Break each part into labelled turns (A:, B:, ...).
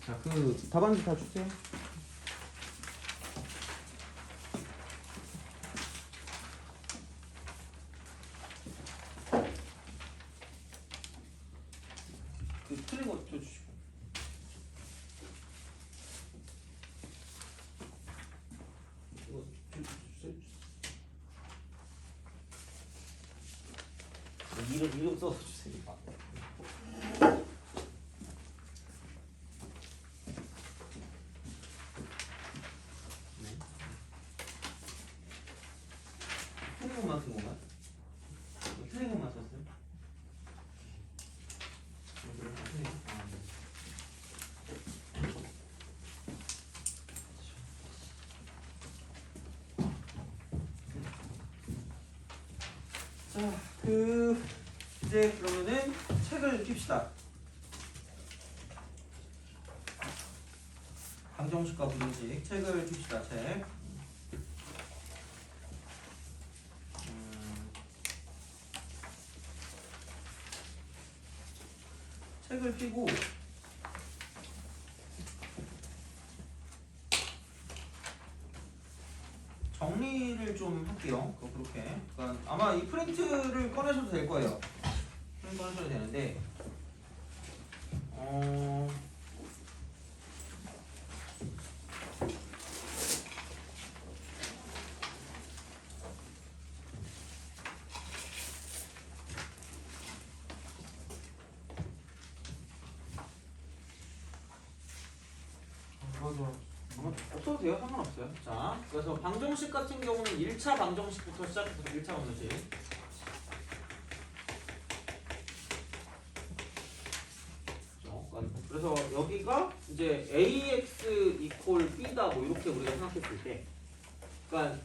A: 자, 그 답안지 다 주세요. 그 틀린 거 주시고. 이거 주세요. 이름 써서 주세요. 틀린 것만 쓴 건가? 틀린 것만 썼어요? 자, 이제 그러면은 책을 핍시다. 방정식과 부등식 책을 핍시다. 책. 책을 펴고 정리를 좀 할게요. 그렇게. 그러니까 아마 이 프린트를 꺼내셔도 될 거예요. 프린트 꺼내셔도 되는데, 없어도 돼요. 상관없어요. 자, 그래서 방정식 같은 경우는 1차 방정식부터 시작해서 1차 방정식. 그래서 여기가 이제 ax 이퀄 b다 뭐 이렇게 우리가 생각했을 때, 그러니까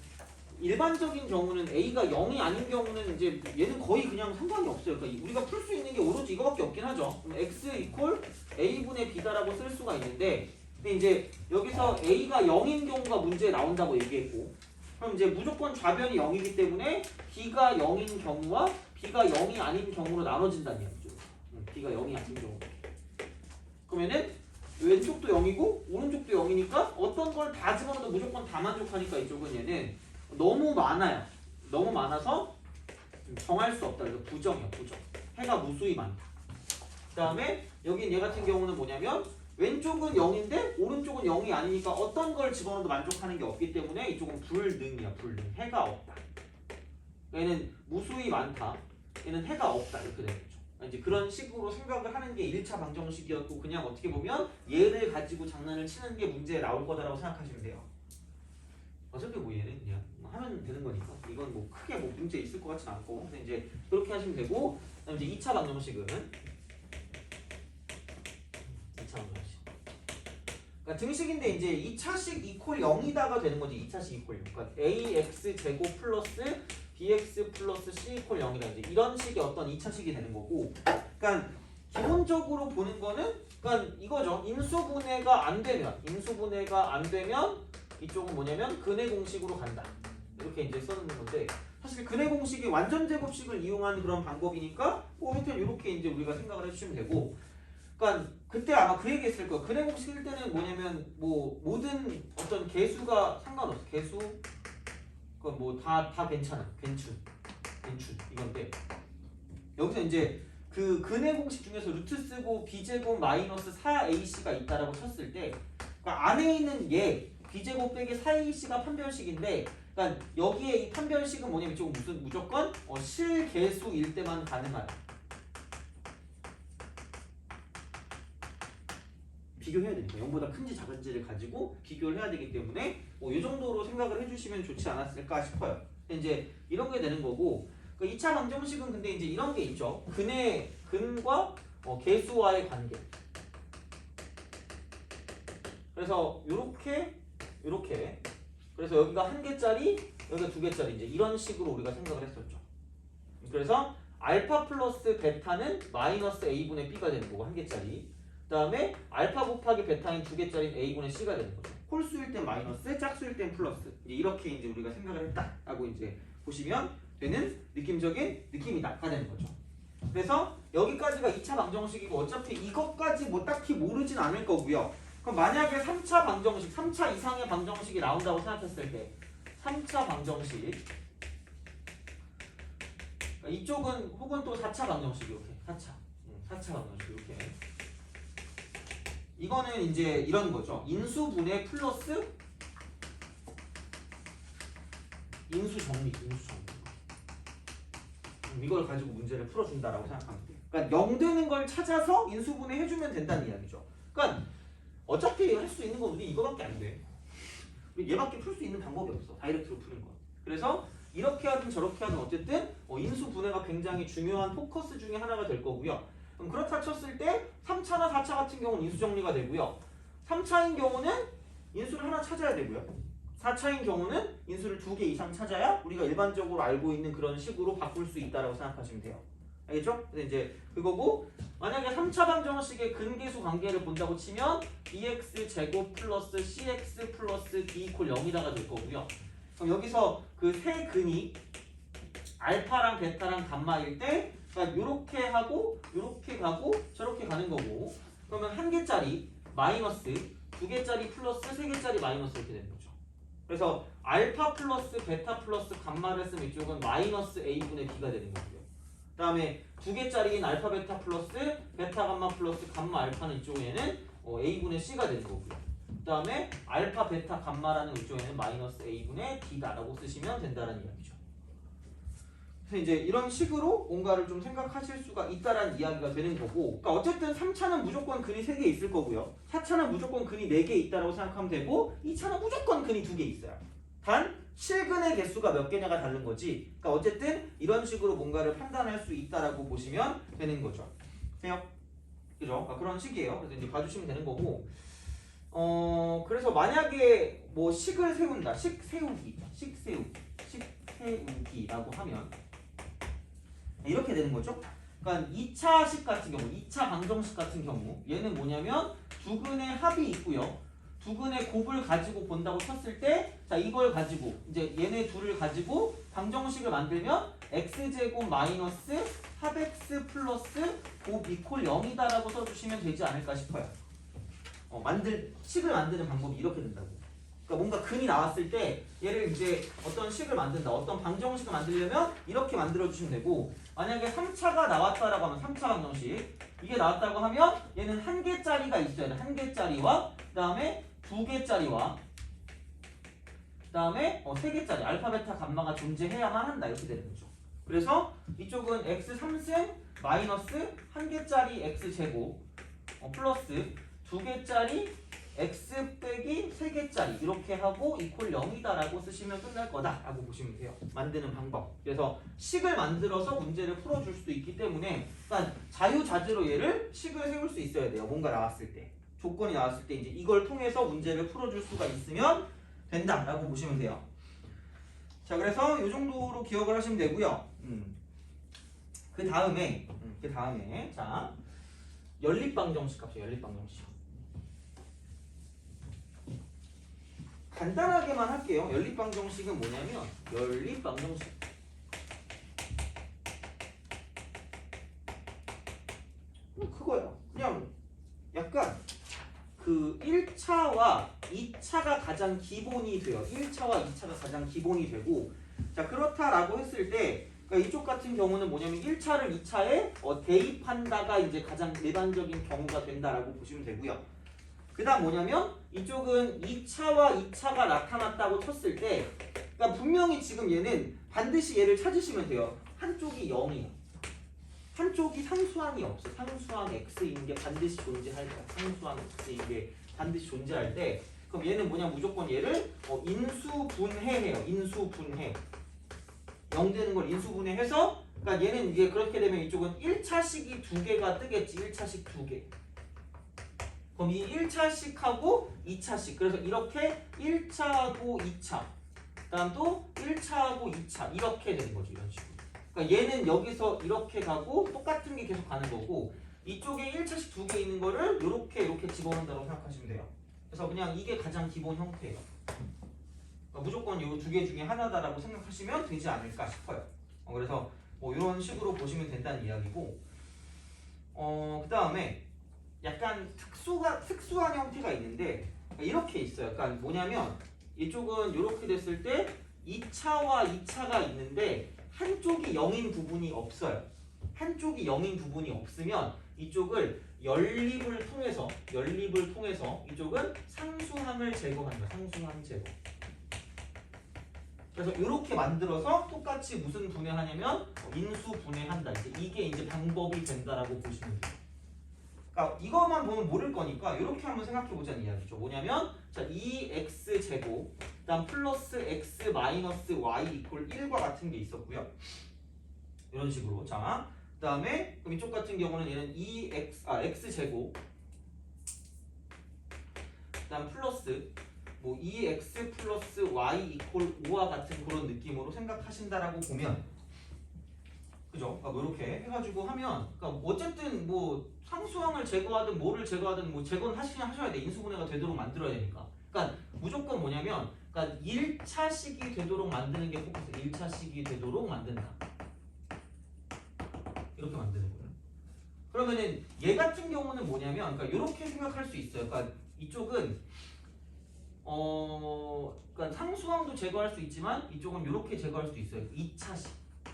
A: 일반적인 경우는 a가 0이 아닌 경우는 이제 얘는 거의 그냥 상관이 없어요. 그러니까 우리가 풀 수 있는 게 오로지 이거밖에 없긴 하죠. 그럼 x 이퀄 a분의 b다라고 쓸 수가 있는데, 근데 이제 여기서 a가 0인 경우가 문제에 나온다고 얘기했고, 그럼 이제 무조건 좌변이 0이기 때문에 b가 0인 경우와 b가 0이 아닌 경우로 나눠진다는 얘기죠. b가 0이 아닌 경우. 그러면은 왼쪽도 0이고 오른쪽도 0이니까 어떤 걸 다 집어넣어도 무조건 다 만족하니까 이쪽은 얘는 너무 많아요. 너무 많아서 정할 수 없다. 그래서 부정이야, 부정. 해가 무수히 많다. 그 다음에 여긴 얘 같은 경우는 뭐냐면 왼쪽은 0인데 오른쪽은 0이 아니니까 어떤 걸 집어넣어도 만족하는 게 없기 때문에 이쪽은 불능이야, 불능. 해가 없다. 얘는 무수히 많다. 얘는 해가 없다. 이렇게 되겠죠. 이제 그런 식으로 생각을 하는 게 1차 방정식이었고, 그냥 어떻게 보면 얘를 가지고 장난을 치는 게 문제에 나올 거다라고 생각하시면 돼요. 어차피 뭐 얘는 그냥 하면 되는 거니까 이건 뭐 크게 뭐 문제 있을 것 같진 않고, 근데 이제 그렇게 하시면 되고, 그다음 이제 2차 방정식은 2차 방정식. 그러니까 등식인데 이제 2차식 이퀄 0이다가 되는 거지. 2차식 이퀄 0. 그러니까 ax 제곱 플러스 bx 플러스 c 이퀄 0이다. 이제 이런 식의 어떤 2차식이 되는 거고, 그러니까 기본적으로 보는 거는 그러니까 이거죠. 인수분해가 안 되면 이쪽은 뭐냐면 근해 공식으로 간다. 이렇게 이제 써놓는 건데, 사실 근해 공식이 완전 제곱식을 이용한 그런 방법이니까 뭐 하여튼 이렇게 이제 우리가 생각을 해주시면 되고, 그러니까 그때 아마 그 얘기했을 거예요. 근해 공식일 때는 뭐냐면 뭐 모든 어떤 개수가 상관없어. 개수 그건 뭐 다 괜찮아. 괜춘 이건데, 여기서 이제 그 근해 공식 중에서 루트 쓰고 b제곱 마이너스 4ac가 있다라고 쳤을 때, 그러니까 안에 있는 얘 b제곱 빼기 4ac가 판별식인데, 그러니까 여기에 이 판별식은 뭐냐면 이쪽은 무조건 실개수일 때만 가능하다. 비교해야 되니까 0보다 큰지 작은지를 가지고 비교를 해야 되기 때문에 이 정도로 생각을 해주시면 좋지 않았을까 싶어요. 이제 이런 게 되는 거고, 그 2차 방정식은 근데 이제 이런 게 있죠. 근과 개수와의 관계. 그래서 요렇게 그래서 여기가 1개짜리, 여기가 2개짜리, 이제 이런 식으로 우리가 생각을 했었죠. 그래서 알파 플러스 베타는 마이너스 a분의 b가 되는 거고 1개짜리. 그 다음에 알파 곱하기 베타인 2개짜리는 a분의 c가 되는 거죠. 홀수일 땐 마이너스, 짝수일 땐 플러스. 이제 이렇게 이제 우리가 생각을 했다라고 이제 보시면 되는 느낌적인 느낌이다가 되는 거죠. 그래서 여기까지가 2차 방정식이고, 어차피 이것까지 뭐 딱히 모르진 않을 거고요. 그럼 만약에 3차 방정식, 3차 이상의 방정식이 나온다고 생각했을 때 3차 방정식 이쪽은 혹은 또 4차 방정식 이렇게 4차 방정식 이렇게 이거는 이제 이런 거죠. 인수분해 플러스 인수정리 이걸 가지고 문제를 풀어준다라고 생각하면 돼요. 그러니까 0 되는 걸 찾아서 인수분해 해주면 된다는 이야기죠. 그러니까 어차피 할 수 있는 건 우리 이거밖에 안 돼. 얘밖에 풀 수 있는 방법이 없어. 다이렉트로 푸는 건. 그래서 이렇게 하든 저렇게 하든 어쨌든 인수분해가 굉장히 중요한 포커스 중에 하나가 될 거고요. 그럼 그렇다 쳤을 때 3차나 4차 같은 경우는 인수정리가 되고요. 3차인 경우는 인수를 하나 찾아야 되고요. 4차인 경우는 인수를 2개 이상 찾아야 우리가 일반적으로 알고 있는 그런 식으로 바꿀 수 있다라고 생각하시면 돼요. 알겠죠? 근데 이제 그거고 만약에 3차 방정식의 근계수 관계를 본다고 치면 bx 제곱 플러스 cx 플러스 d 이퀄 0이다가 될 거고요. 그럼 여기서 그 세 근이 알파랑 베타랑 감마일 때 그러니까 요렇게 하고 요렇게 가고 저렇게 가는 거고 그러면 한 개짜리 마이너스 두 개짜리 플러스 세 개짜리 마이너스 이렇게 되는 거죠. 그래서 알파 플러스 베타 플러스 감마를 쓰면 이쪽은 마이너스 a분의 b가 되는 거고요. 그 다음에 두 개짜리인 알파 베타 플러스 베타 감마 플러스 감마 알파는 이쪽에는 a분의 c가 되는 거고요. 그 다음에 알파 베타 감마라는 이쪽에는 마이너스 a분의 d다라고 쓰시면 된다는 이야기죠. 그래서 이제 이런 식으로 뭔가를 좀 생각하실 수가 있다라는 이야기가 되는 거고 그러니까 어쨌든 3차는 무조건 근이 3개 있을 거고요. 4차는 무조건 근이 4개 있다라고 생각하면 되고 2차는 무조건 근이 2개 있어요. 단 실근의 개수가 몇 개냐가 다른 거지. 그러니까 어쨌든 이런 식으로 뭔가를 판단할 수 있다라고 보시면 되는 거죠. 돼요? 그죠? 그러니까 그런 식이에요. 그래서 이제 봐주시면 되는 거고 그래서 만약에 뭐 식을 세운다. 식세우기라고 하면 이렇게 되는 거죠. 그러니까 2차식 같은 경우, 2차 방정식 같은 경우 얘는 뭐냐면 두 근의 합이 있고요. 두 근의 곱을 가지고 본다고 쳤을 때 자 이걸 가지고 이제 얘네 둘을 가지고 방정식을 만들면 x제곱 마이너스 합 x 플러스 곱 이퀄 0이다라고 써주시면 되지 않을까 싶어요. 식을 만드는 방법이 이렇게 된다고. 그러니까 뭔가 근이 나왔을 때 얘를 이제 어떤 식을 만든다, 어떤 방정식을 만들려면 이렇게 만들어주시면 되고 만약에 3차가 나왔다라고 하면 3차 방정식 이게 나왔다고 하면 얘는 한 개짜리가 있어야 돼. 한 개짜리와 그 다음에 두 개짜리와 그 다음에 세 개짜리 알파 베타 감마가 존재해야만 한다 이렇게 되는 거죠. 그래서 이쪽은 x 3승 마이너스 한 개짜리 x 제곱 플러스 두 개짜리 x 빼기 세 개짜리 이렇게 하고 이퀄 0이다라고 쓰시면 끝날 거다라고 보시면 돼요. 만드는 방법. 그래서 식을 만들어서 문제를 풀어줄 수도 있기 때문에 그러니까 자유자재로 얘를 식을 세울 수 있어야 돼요. 뭔가 나왔을 때. 조건이 나왔을 때 이제 이걸 통해서 문제를 풀어줄 수가 있으면 된다라고 보시면 돼요. 자, 그래서 이 정도로 기억을 하시면 되고요. 그 다음에 자 연립방정식 값이죠. 연립방정식. 간단하게만 할게요. 연립방정식은 뭐냐면 연립방정식 그거예요. 그냥 약간 그 1차와 2차가 가장 기본이 돼요. 1차와 2차가 가장 기본이 되고 자 그렇다라고 했을 때 그러니까 이쪽 같은 경우는 뭐냐면 1차를 2차에 대입한다가 이제 가장 일반적인 경우가 된다라고 보시면 되고요. 그 다음 뭐냐면 이쪽은 2차와 2차가 나타났다고 쳤을 때 그러니까 분명히 지금 얘는 반드시 얘를 찾으시면 돼요. 한쪽이 0이에요. 한쪽이 상수항이 없어. 상수항 x인 게 반드시 존재할 거야. 상수항 x인 게 반드시 존재할 때 그럼 얘는 뭐냐 무조건 얘를 인수분해해요. 인수분해 0 되는 걸 인수분해해서 그러니까 얘는 이제 그렇게 되면 이쪽은 1차식이 2개가 뜨겠지. 1차식 2개 그럼 이 1차식하고 2차식 그래서 이렇게 1차하고 2차 그 다음 또 1차하고 2차 이렇게 되는 거죠. 이런 식으로 그러니까 얘는 여기서 이렇게 가고 똑같은 게 계속 가는 거고 이쪽에 1차식 2개 있는 거를 이렇게 집어넣는다고 생각하시면 돼요. 그래서 그냥 이게 가장 기본 형태예요. 그러니까 무조건 이 2개 중에 하나다라고 생각하시면 되지 않을까 싶어요. 그래서 뭐 이런 식으로 보시면 된다는 이야기고 그 다음에 약간 특수한 형태가 있는데 이렇게 있어요. 그러니까 뭐냐면 이쪽은 이렇게 됐을 때 2차와 2차가 있는데 한쪽이 0인 부분이 없어요. 한쪽이 0인 부분이 없으면 이쪽을 연립을 통해서 이쪽은 상수항을 제거한다. 상수항 제거. 그래서 이렇게 만들어서 똑같이 무슨 분해하냐면 인수 분해한다. 이게 이제 방법이 된다라고 보시면 돼요. 그러니까 이것만 보면 모를 거니까 이렇게 한번 생각해 보자는 이야기죠. 뭐냐면 자 2x 제곱 그다음 플러스 x 마이너스 y 이퀄 1과 같은 게 있었고요. 이런 식으로. 자 그다음에 그럼 이쪽 같은 경우는 얘는 x 제곱 그다음 플러스 뭐 2x 플러스 y 이퀄 5와 같은 그런 느낌으로 생각하신다라고 보면 그죠? 그러니까 뭐 이렇게 해가지고 하면 그러니까 어쨌든 뭐 상수항을 제거하든 뭐를 제거하든 뭐 제거는 하셔야 돼. 인수분해가 되도록 만들어야 되니까. 그러니까 무조건 뭐냐면 그러니까 1차식이 되도록 만드는 게 포커스. 1차식이 되도록 만든다. 이렇게 만드는 거예요. 그러면은 얘 같은 경우는 뭐냐면 그러니까 이렇게 생각할 수 있어요. 그러니까 이쪽은 그러니까 상수항도 제거할 수 있지만 이쪽은 이렇게 제거할 수 있어요. 2차식,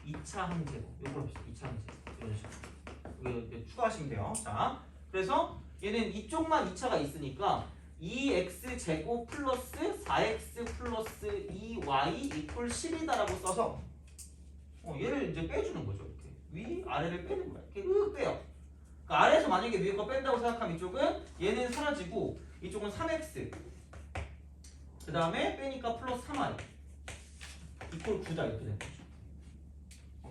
A: 2차항 제거. 요걸 합시다. 2차항 제거. 이런 식으로. 이게 추가하시면 돼요. 자, 그래서 얘는 이쪽만 2차가 있으니까 2x 제곱 플러스 4x 플러스 2y 이퀄 10이다라고 써서 얘를 이제 빼주는 거죠. 이렇게 위 아래를 빼는 거야. 이렇게 빼요. 그러니까 아래에서 만약에 위에 거 뺀다고 생각하면 이쪽은 얘는 사라지고 이쪽은 3x 그 다음에 빼니까 플러스 3y 이퀄 9다 이렇게 되는 거죠.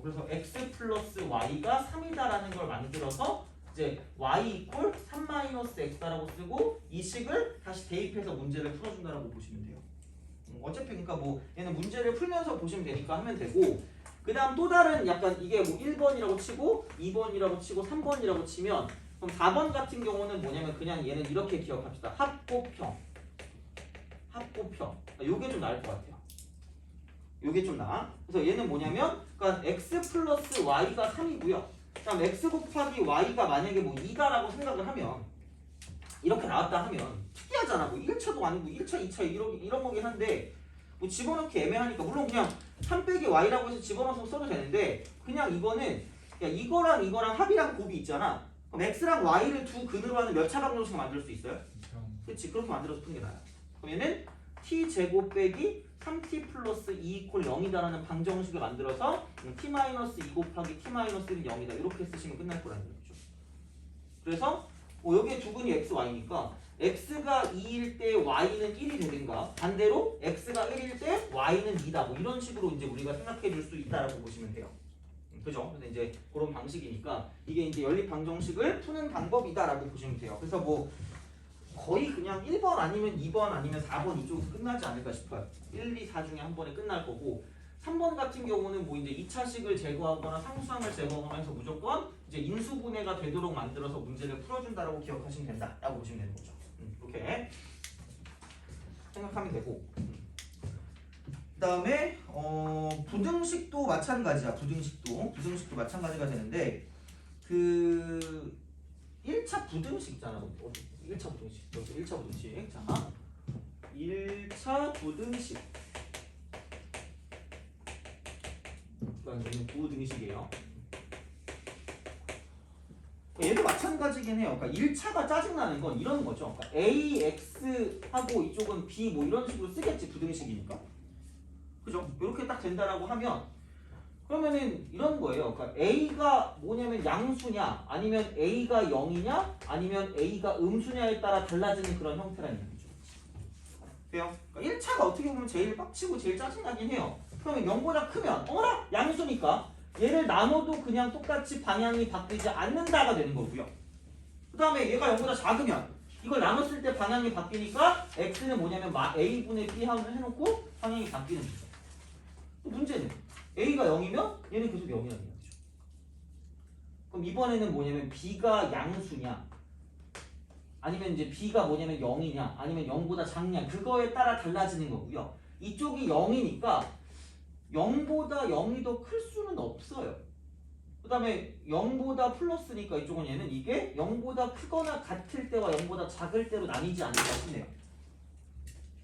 A: 그래서 x 플러스 y가 3이다라는 걸 만들어서 이제 y 이퀄 3 마이너스 x다라고 쓰고 이 식을 다시 대입해서 문제를 풀어준다라고 보시면 돼요. 어차피 그러니까 뭐 얘는 문제를 풀면서 보시면 되니까 하면 되고 그 다음 또 다른 약간 이게 뭐 1번이라고 치고 2번이라고 치고 3번이라고 치면 그럼 4번 같은 경우는 뭐냐면 그냥 얘는 이렇게 기억합시다. 합곱형. 요게 좀 나을 것 같아요. 요게 좀 나아. 그래서 얘는 뭐냐면 그러니까 x 플러스 y가 3이고요. 그다음 x 곱하기 y가 만약에 뭐 2다라고 생각을 하면 이렇게 나왔다 하면 특이하잖아. 뭐 1차도 아니고 1차, 2차 이런 거긴 한데 뭐 집어넣기 애매하니까 물론 그냥 3 빼기 y라고 해서 집어넣어서 써도 되는데 그냥 이거는 그냥 이거랑 합이랑 곱이 있잖아. 그럼 x랑 y를 두 근으로 하는 몇 차 방정식 만들 수 있어요? 그렇지. 그렇게 만들어서 푸는 게 나아요. 그럼 얘는 t제곱 빼기 3t 플러스 2 이퀄 0이다라는 방정식을 만들어서 t 마이너스 2 곱하기 t 마이너스 1은 0이다 이렇게 쓰시면 끝날 거라는 거죠. 그래서 여기에 두 근이 x, y니까 x가 2일 때 y는 1이 되든가 반대로 x가 1일 때 y는 2다 뭐 이런 식으로 이제 우리가 생각해 줄 수 있다라고 보시면 돼요. 그죠? 근데 이제 그런 방식이니까 이게 이제 연립 방정식을 푸는 방법이다라고 보시면 돼요. 그래서 뭐 거의 그냥 1번 아니면 2번 아니면 4번 이쪽에서 끝나지 않을까 싶어요. 1, 2, 4 중에 한 번에 끝날 거고 3번 같은 경우는 뭐 이제 2차식을 제거하거나 상수항을 제거하거나 해서 무조건 이제 인수분해가 되도록 만들어서 문제를 풀어준다라고 기억하시면 된다라고 보시면 되는 거죠. 이렇게 생각하면 되고 그 다음에 부등식도 마찬가지야. 부등식도 마찬가지가 되는데 그 1차 부등식 있잖아. 1차 부등식. 1차 부등식. 자, 1차 부등식. 이건 부등식이에요. 얘도 마찬가지긴 해요. 그러니까 1차가 짜증나는 건 이런 거죠. 그러니까 AX하고 이쪽은 B 뭐 이런 식으로 쓰겠지. 부등식이니까. 그죠? 이렇게 딱 된다라고 하면 그러면은 이런 거예요. 그러니까 A가 뭐냐면 양수냐 아니면 A가 0이냐 아니면 A가 음수냐에 따라 달라지는 그런 형태라는 얘기죠. 그래요? 그러니까 1차가 어떻게 보면 제일 빡치고 제일 짜증나긴 해요. 그러면 0보다 크면 어머나 양수니까 얘를 나눠도 그냥 똑같이 방향이 바뀌지 않는다가 되는 거고요. 그 다음에 얘가 0보다 작으면 이걸 나눴을 때 방향이 바뀌니까 x는 뭐냐면 a분의 b 해놓고 방향이 바뀌는 거죠. 문제는 a가 0이면 얘는 계속 0이라는 거죠. 그럼 이번에는 뭐냐면 b가 양수냐 아니면 이제 b가 뭐냐면 0이냐 아니면 0보다 작냐 그거에 따라 달라지는 거고요. 이쪽이 0이니까 0보다 0이 더 클 수는 없어요. 다음에 0보다 플러스니까 이쪽은 얘는 이게 0보다 크거나 같을 때와 0보다 작을 때로 나뉘지 않을까 싶네요.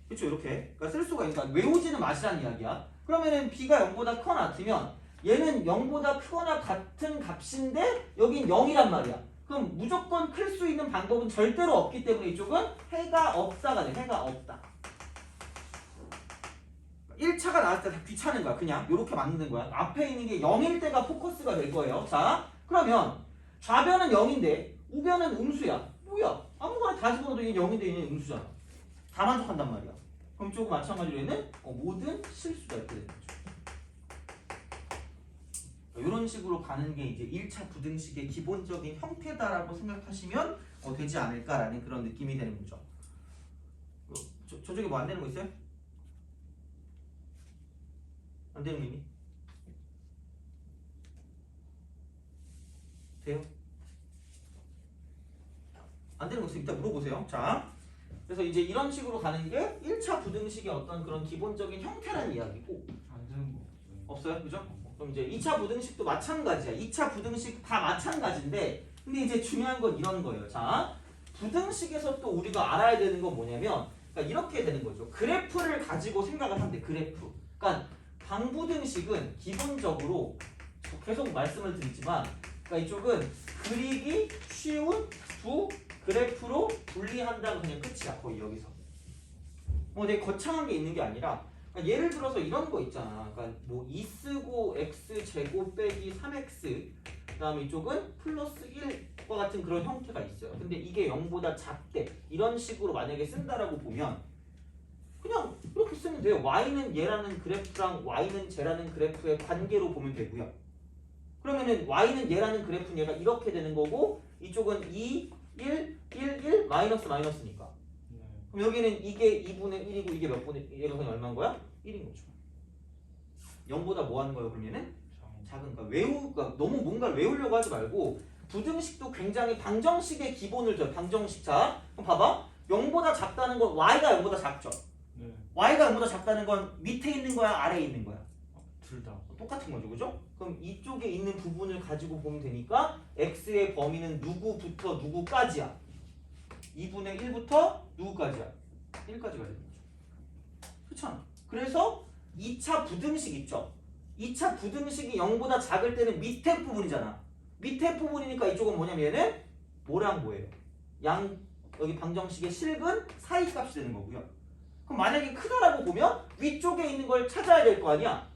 A: 그렇죠? 이렇게. 그러니까 쓸 수가 있으니까 외우지는 마시라는 이야기야. 그러면은 b가 0보다 크거나 같으면 얘는 0보다 크거나 같은 값인데 여긴 0이란 말이야. 그럼 무조건 클 수 있는 방법은 절대로 없기 때문에 이쪽은 해가 없다가 돼. 해가 없다. 1차가 나왔을 때 다 귀찮은 거야. 그냥 이렇게 만드는 거야. 앞에 있는 게 0일 때가 포커스가 될 거예요. 자, 그러면 좌변은 0인데 우변은 음수야. 뭐야? 아무거나 다 집어넣어도 얘는 0인데 얘는 음수잖아. 다 만족한단 말이야. 그럼 조금 마찬가지로 얘는 모든 실수가 이렇게 되는 거죠. 이런 식으로 가는 게 이제 1차 부등식의 기본적인 형태다라고 생각하시면 되지 않을까라는 그런 느낌이 되는 거죠. 저쪽에 뭐 안 되는 거 있어요? 안 되는 거 있니? 돼요? 안 되는 거 있으면 이따 물어보세요. 자, 그래서 이제 이런 식으로 가는 게 1차 부등식의 어떤 그런 기본적인 형태라는 이야기고
B: 안 되는 거
A: 없어요? 그죠? 그럼 이제 2차 부등식도 마찬가지야. 2차 부등식 다 마찬가지인데 근데 이제 중요한 건 이런 거예요. 자, 부등식에서 또 우리가 알아야 되는 건 뭐냐면 그러니까 이렇게 되는 거죠. 그래프를 가지고 생각을 하면 돼. 그래프. 그러니까 방부등식은 기본적으로 계속 말씀을 드리지만 그러니까 이쪽은 그리기 쉬운 두 그래프로 분리한다고 그냥 끝이야. 거의 여기서. 뭐 되게 거창한 게 있는 게 아니라 그러니까 예를 들어서 이런 거 있잖아. 그러니까 뭐 2 쓰고 x 제곱 빼기 3x 그다음에 이쪽은 플러스 1과 같은 그런 형태가 있어요. 근데 이게 0보다 작대. 이런 식으로 만약에 쓴다라고 보면 그냥 이렇게 쓰면 돼요. y는 얘라는 그래프랑 y는 쟤라는 그래프의 관계로 보면 되고요. 그러면은 y는 얘라는 그래프는 얘가 이렇게 되는 거고 이쪽은 2, 1, 1, 1 마이너스 마이너스니까.
B: 네.
A: 그럼 여기는 이게 2분의 1이고 이게 몇 분의 얘가 그냥 얼마인 거야? 1인 거죠. 0보다 뭐 하는 거예요? 그럼 얘는 작은 거. 그러니까 너무 뭔가를 외우려고 하지 말고 부등식도 굉장히 방정식의 기본을 줘요. 방정식. 자, 그럼 봐봐. 0보다 작다는 건 y가 0보다 작죠.
B: 네.
A: y가 0보다 작다는 건 밑에 있는 거야? 아래에 있는 거야?
B: 둘 다.
A: 똑같은 거죠. 그죠? 그럼 이쪽에 있는 부분을 가지고 보면 되니까 x의 범위는 누구부터 누구까지야? 2분의 1부터 누구까지야? 1까지가 되는 거죠. 그렇잖아. 그래서 2차 부등식 있죠? 2차 부등식이 0보다 작을 때는 밑에 부분이잖아. 밑에 부분이니까 이쪽은 뭐냐면 얘는 뭐랑 뭐예요? 여기 방정식의 실근 사이 값이 되는 거고요. 그럼 만약에 크다라고 보면 위쪽에 있는 걸 찾아야 될 거 아니야?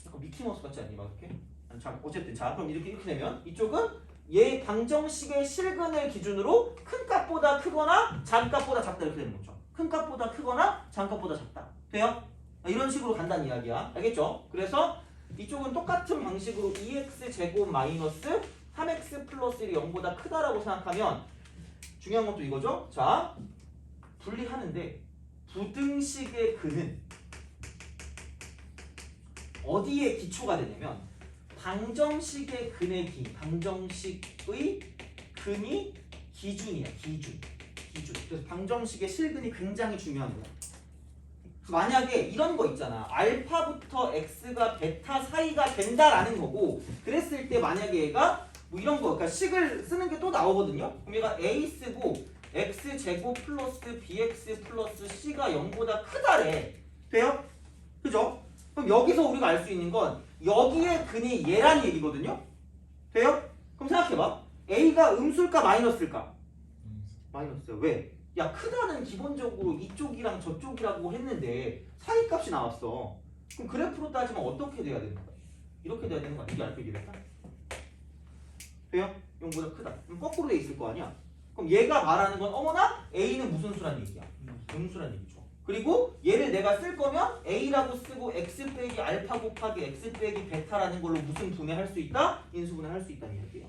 A: 약간 미키마우스 같지 않니? 막 이렇게? 자, 어쨌든 자 그럼 이렇게 되면 이쪽은 얘 방정식의 실근을 기준으로 큰 값보다 크거나 작은 값보다 작다 이렇게 되는 거죠. 큰 값보다 크거나 작은 값보다 작다. 돼요? 이런 식으로 간다는 이야기야. 알겠죠? 그래서 이쪽은 똑같은 방식으로 2x 제곱 마이너스 3x 플러스 1이 0보다 크다라고 생각하면 중요한 것도 이거죠. 자, 분리하는데 부등식의 근은 어디에 기초가 되냐면 방정식의 근의 방정식의 근이 기준이야. 기준. 그래서 방정식의 실근이 굉장히 중요한 거야. 만약에 이런 거 있잖아. 알파부터 x가 베타 사이가 된다라는 거고 그랬을 때 만약에 얘가 뭐 이런 거 그러니까 식을 쓰는 게 또 나오거든요. 그럼 얘가 a 쓰고 x 제곱 플러스 bx 플러스 c가 0보다 크다래. 돼요? 그죠? 그럼 여기서 우리가 알 수 있는 건 여기에 근이 얘란 얘기거든요. 돼요? 그럼 생각해봐. a가 음수일까 마이너스일까? 마이너스야. 왜? 야 크다는 기본적으로 이쪽이랑 저쪽이라고 했는데 사이값이 나왔어. 그럼 그래프로 따지면 어떻게 돼야 되는 거야? 이렇게 돼야 되는 거 아니야? 이게 알파이겠다. 돼요? 0보다 크다. 그럼 거꾸로 돼 있을 거 아니야? 그럼 얘가 말하는 건 어머나 A는 무슨 수란 얘기야? 음수란 얘기죠. 그리고 얘를 내가 쓸 거면 A라고 쓰고 X 빼기 알파 곱하기 X 빼기 베타라는 걸로 무슨 분해할 수 있다? 인수분해할 수 있다는 얘기예요.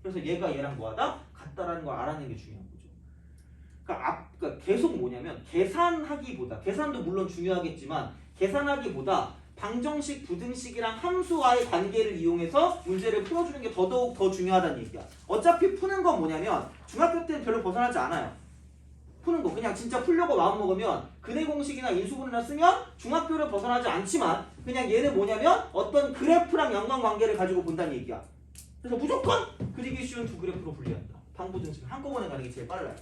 A: 그래서 얘가 얘랑 뭐하다? 같다라는 걸 알아내는 게 중요한 거죠. 그러니까 계속 뭐냐면 계산도 물론 중요하겠지만 계산하기보다 방정식, 부등식이랑 함수와의 관계를 이용해서 문제를 풀어주는 게 더더욱 더 중요하다는 얘기야. 어차피 푸는 건 뭐냐면 중학교 때는 별로 벗어나지 않아요. 푸는 거 그냥 진짜 풀려고 마음먹으면 근해 공식이나 인수분해나 쓰면 중학교를 벗어나지 않지만 그냥 얘는 뭐냐면 어떤 그래프랑 연관관계를 가지고 본다는 얘기야. 그래서 무조건 그리기 쉬운 두 그래프로 분리한다. 방부등식 한꺼번에 가는 게 제일 빨라요.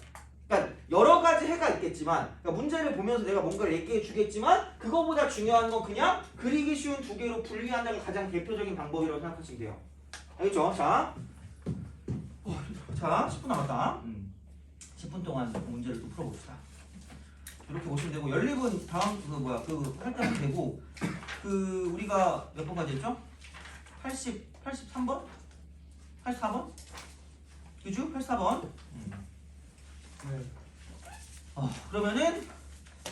A: 그러니까 여러 가지 해가 있겠지만 그러니까 문제를 보면서 내가 뭔가를 얘기해 주겠지만 그거보다 중요한 건 그냥 그리기 쉬운 두 개로 분리한다가 가장 대표적인 방법이라고 생각하시면 돼요. 알겠죠? 자, 10분 남았다. 10분 동안 문제를 또 풀어봅시다. 이렇게 보시면 되고 연립은 다음 할 때면 되고 우리가 몇 번까지 했죠? 83번? 84번? 그죠? 84번. 그러면은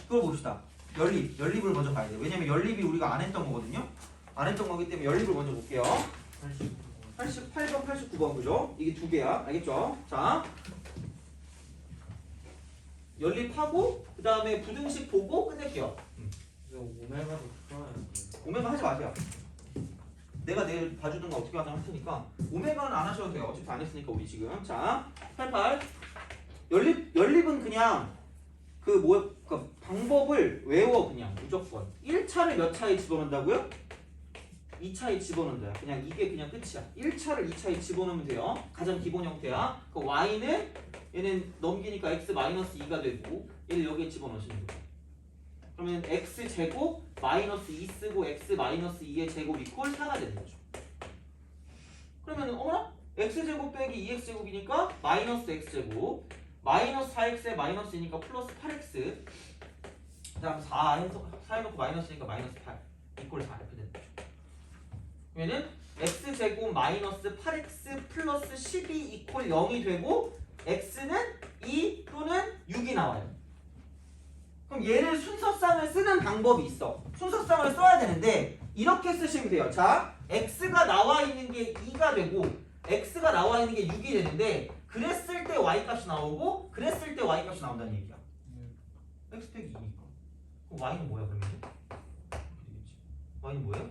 A: 그걸 봅시다. 연립을 먼저 봐야 돼요. 왜냐면 연립이 우리가 안 했던 거거든요. 안 했던 거기 때문에 연립을 먼저 볼게요. 88번, 89번 그죠? 이게 두 개야. 알겠죠? 자, 연립하고 그 다음에 부등식 보고 끝낼게요.
B: 오메가도 풀어야
A: 오메가 하지 마세요. 내가 내일 봐주든가 어떻게 하나 할 테니까 오메가는 안 하셔도 돼요. 어차피 안 했으니까 우리 지금. 자, 88 연립은 그냥 그 방법을 외워 그냥 무조건 1차를 몇 차에 집어넣는다고요? 2차에 집어넣는다. 그냥 이게 그냥 끝이야. 1차를 2차에 집어넣으면 돼요. 가장 기본 형태야. 그 y는 얘는 넘기니까 x-2가 되고 얘를 여기에 집어넣으시면 돼요. 그러면 x제곱 마이너스 2 쓰고 x-2의 제곱 이퀄 4가 되는 거죠. 그러면 어머나? x제곱 빼기 2x제곱이니까 마이너스 x제곱 마이너스 4x에 마이너스 2니까 플러스 8x 그 다음 4 해놓고 마이너스니까 마이너스 8 이퀄 4 이렇게 되는 거죠. 그러면은 x제곱 마이너스 8x 플러스 12 이퀄 0이 되고 x는 2 또는 6이 나와요. 그럼 얘를 순서쌍을 쓰는 방법이 있어. 순서쌍을 써야 되는데 이렇게 쓰시면 돼요. 자, x가 나와 있는 게 2가 되고 x가 나와 있는 게 6이 되는데 그랬을 때 y값이 나오고 그랬을 때 y값이 나온다는 얘기야. x 빼기 2니까. 그럼 y는 뭐야 그러면? 이렇게 되겠지. y는 뭐예요?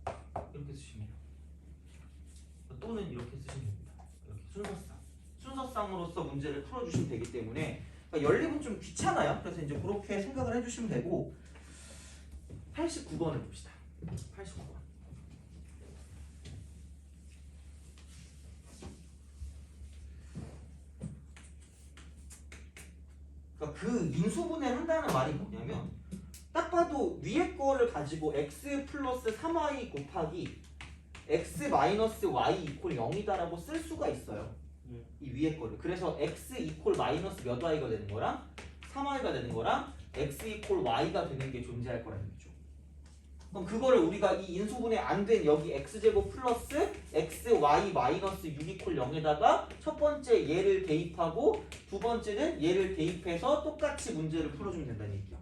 A: 4. 이렇게 쓰시면 돼요. 또는 이렇게 쓰시면 됩니다. 이렇게 순서쌍으로서 문제를 풀어주시면 되기 때문에 그러니까 연립은 좀 귀찮아요. 그래서 이제 그렇게 생각을 해주시면 되고 89번을 봅시다. 89번. 그러니까 그 인수분해를 한다는 말이 뭐냐면 딱 봐도 위에 거를 가지고 x 플러스 3y 곱하기 x 마이너스 y 이퀄 0이다라고 쓸 수가 있어요. 이 위에 거를. 그래서 x 이퀄 마이너스 몇 y가 되는 거랑 3y가 되는 거랑 x 이퀄 y가 되는 게 존재할 거라는 거죠. 그럼 그거를 우리가 이 인수분해 안 된 여기 x제곱 플러스 xy 마이너스 6 이퀄 0에다가 첫 번째 얘를 대입하고 두 번째는 얘를 대입해서 똑같이 문제를 풀어주면 된다는 얘기야.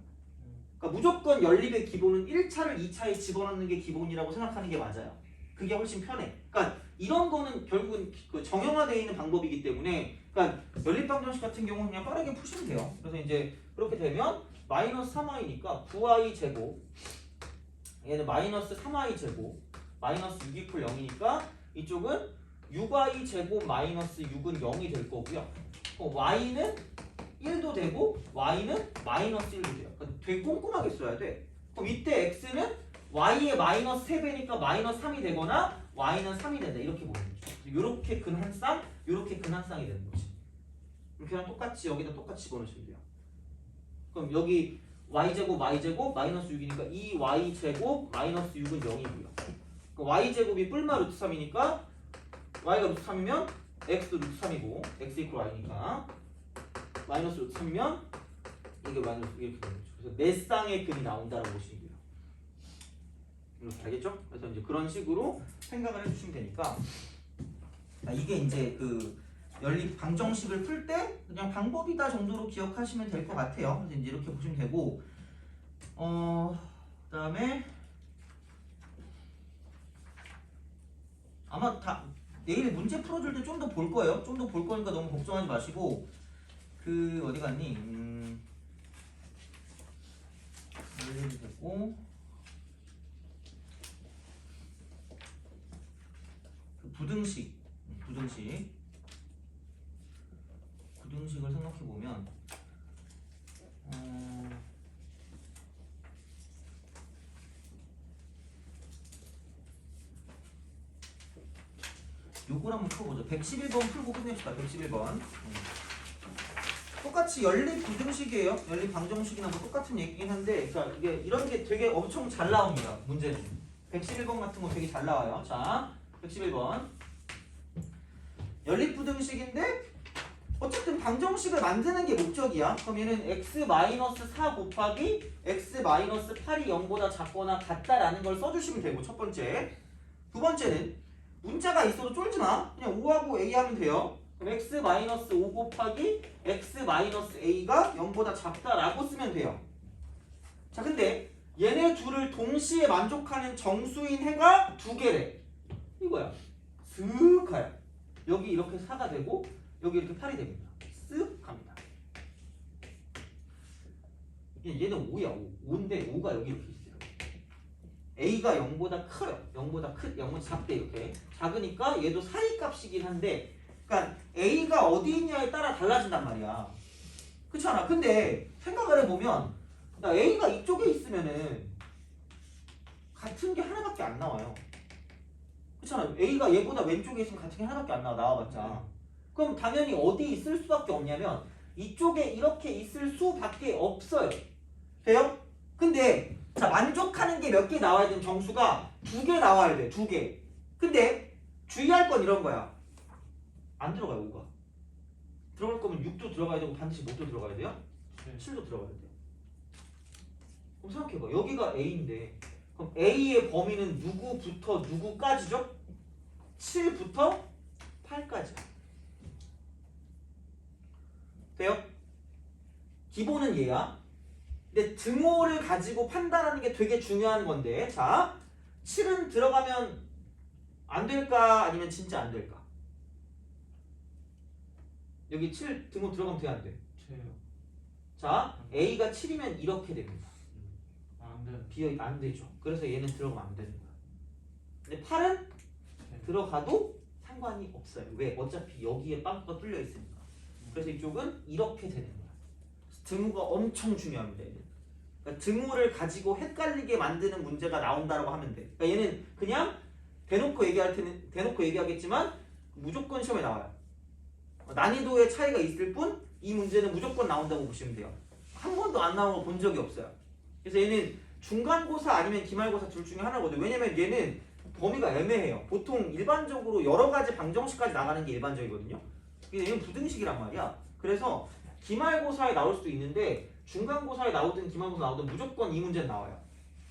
A: 그러니까 무조건 연립의 기본은 1차를 2차에 집어넣는 게 기본이라고 생각하는 게 맞아요. 그게 훨씬 편해. 그러니까 이런 거는 결국은 그 정형화되어 있는 방법이기 때문에 그러니까 연립방정식 같은 경우는 그냥 빠르게 푸시면 돼요. 그래서 이제 그렇게 되면 마이너스 3y니까 9y 제곱 얘는 마이너스 3y 제곱 마이너스 6 이퀄 0이니까 이쪽은 6y 제곱 마이너스 6은 0이 될 거고요. y는 1도 되고 y는 마이너스 1도 돼요. 그러니까 되게 꼼꼼하게 써야 돼. 그럼 이때 x는 y의 마이너스 3배니까 마이너스 3이 되거나 y는 3이 된다. 이렇게 보는 거죠. 이렇게 근 한 쌍, 이렇게 근 한 쌍이 되는 거지. 이렇게랑 똑같이 여기다 똑같이 집어넣으시면 돼요. 그럼 여기 y제곱 마이너스 6이니까 2y제곱 마이너스 6은 0이고요. 그럼 y제곱이 뿔마 루트 3이니까 y가 루트 3이면 x도 루트 3이고 x 이퀄 y니까 마이너스 루트 3이면 이게 마이너스 이렇게 되는 거죠. 그래서 네 쌍의 근이 나온다라고 보시면 돼요. 이렇게 알겠죠? 그래서 이제 그런 식으로 생각을 해주시면 되니까 이게 이제 그 연립 방정식을 풀 때 그냥 방법이다 정도로 기억하시면 될 것 같아요. 그래서 이제 이렇게 보시면 되고 그다음에 아마 다 내일 문제 풀어줄 때 좀 더 볼 거예요. 좀 더 볼 거니까 너무 걱정하지 마시고 그 어디 갔니? 연립이 됐고 그 부등식을 생각해 보면 요걸 한번 풀어보죠. 111번 풀고 끝냅시다. 111번. 똑같이 연립 부등식이에요. 연립 방정식이나 뭐 똑같은 얘기긴 한데, 자 이게 이런 게 되게 엄청 잘 나옵니다. 문제는 111번 같은 거 되게 잘 나와요. 자 111번 연립 부등식인데 어쨌든 방정식을 만드는 게 목적이야. 그럼 얘는 x-4 곱하기 x-8이 0보다 작거나 같다라는 걸 써주시면 되고, 첫 번째. 두 번째는 문자가 있어도 쫄지 마. 그냥 5하고 a 하면 돼요. 그럼 x-5 곱하기 x-a가 0보다 작다라고 쓰면 돼요. 자, 근데 얘네 둘을 동시에 만족하는 정수인 해가 두 개래. 이거야. 슥 가요. 여기 이렇게 4가 되고 여기 이렇게 8이 됩니다. 쓱 갑니다. 얘는 5야. 5인데 5가 여기 이렇게 있어요. a가 0보다 커요. 0보다 작대. 이렇게 작으니까 얘도 사이 값이긴 한데, 그러니까 a가 어디 있냐에 따라 달라진단 말이야. 그렇지 않아? 근데 생각을 해보면 a가 이쪽에 있으면은 같은 게 하나밖에 안 나와요. 그렇지 않아? a가 얘보다 왼쪽에 있으면 같은 게 하나밖에 안 나와봤자. 그럼 당연히 어디 있을 수밖에 없냐면 이쪽에 이렇게 있을 수밖에 없어요. 돼요? 근데 자, 만족하는 게 몇 개 나와야 되는 정수가 2개 나와야 돼. 2개. 근데 주의할 건 이런 거야. 안 들어가요. 5가. 들어갈 거면 6도 들어가야 되고 반드시 5도 들어가야 돼요. 7도 들어가야 돼요. 그럼 생각해봐. 여기가 A인데 그럼 A의 범위는 누구부터 누구까지죠? 7부터 8까지야. 돼요? 기본은 얘야. 근데 등호를 가지고 판단하는 게 되게 중요한 건데, 자 7은 들어가면 안 될까 아니면 진짜 안 될까? 여기 7 등호 들어가면 돼 안 돼?
B: 돼요.
A: 자 A가 7이면 이렇게 됩니다.
B: 안 돼.
A: 비어 안 되죠. 그래서 얘는 들어가면 안 되는 거야. 근데 8은 들어가도 상관이 없어요. 왜? 어차피 여기에 빵꾸가 뚫려 있으니까. 그래서 이쪽은 이렇게 되는 거야. 등호가 엄청 중요합니다. 얘는. 그러니까 등호를 가지고 헷갈리게 만드는 문제가 나온다라고 하면 돼. 그러니까 얘는 그냥 대놓고 얘기할 때는 대놓고 얘기하겠지만 무조건 시험에 나와요. 난이도의 차이가 있을 뿐 이 문제는 무조건 나온다고 보시면 돼요. 한 번도 안 나온 거 본 적이 없어요. 그래서 얘는 중간고사 아니면 기말고사 둘 중에 하나거든요. 왜냐면 얘는 범위가 애매해요. 보통 일반적으로 여러 가지 방정식까지 나가는 게 일반적이거든요. 얘는 부등식이란 말이야. 그래서 기말고사에 나올 수도 있는데 중간고사에 나오든 기말고사 나오든 무조건 이 문제는 나와요.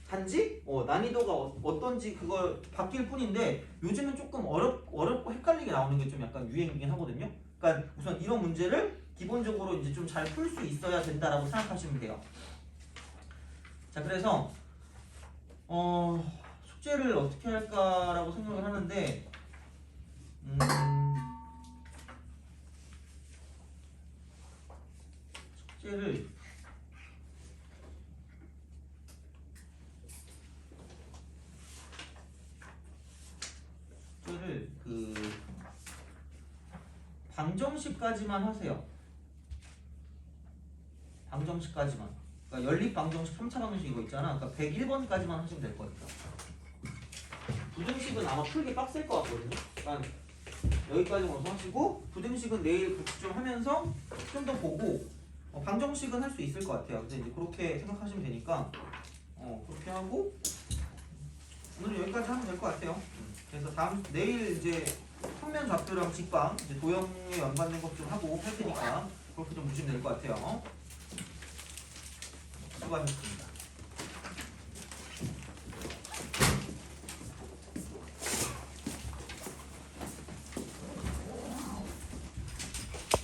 A: 단지 난이도가 어떤지 그걸 바뀔 뿐인데 요즘은 조금 어렵고 헷갈리게 나오는 게 좀 약간 유행이긴 하거든요. 그러니까 우선 이런 문제를 기본적으로 이제 좀 잘 풀 수 있어야 된다라고 생각하시면 돼요. 자, 그래서 숙제를 어떻게 할까라고 생각을 하는데 숙제를 방정식까지만 하세요. 방정식까지만. 그러니까 연립 방정식, 3차 방정식 이거 있잖아. 그러니까 101번까지만 하시면 될 거니까. 부등식은 아마 풀기 빡셀 것 같거든요. 그러니까 여기까지 먼저 하시고 부등식은 내일 같이 좀 하면서 좀 더 보고 방정식은 할 수 있을 것 같아요. 근데 이제 그렇게 생각하시면 되니까 그렇게 하고 오늘 여기까지 하면 될 것 같아요. 그래서 내일 이제 평면 좌표랑 직방 이제 도형에 연관된 것 좀 하고 할 테니까 그렇게 좀 보시면 될 것 같아요. 수고하셨습니다.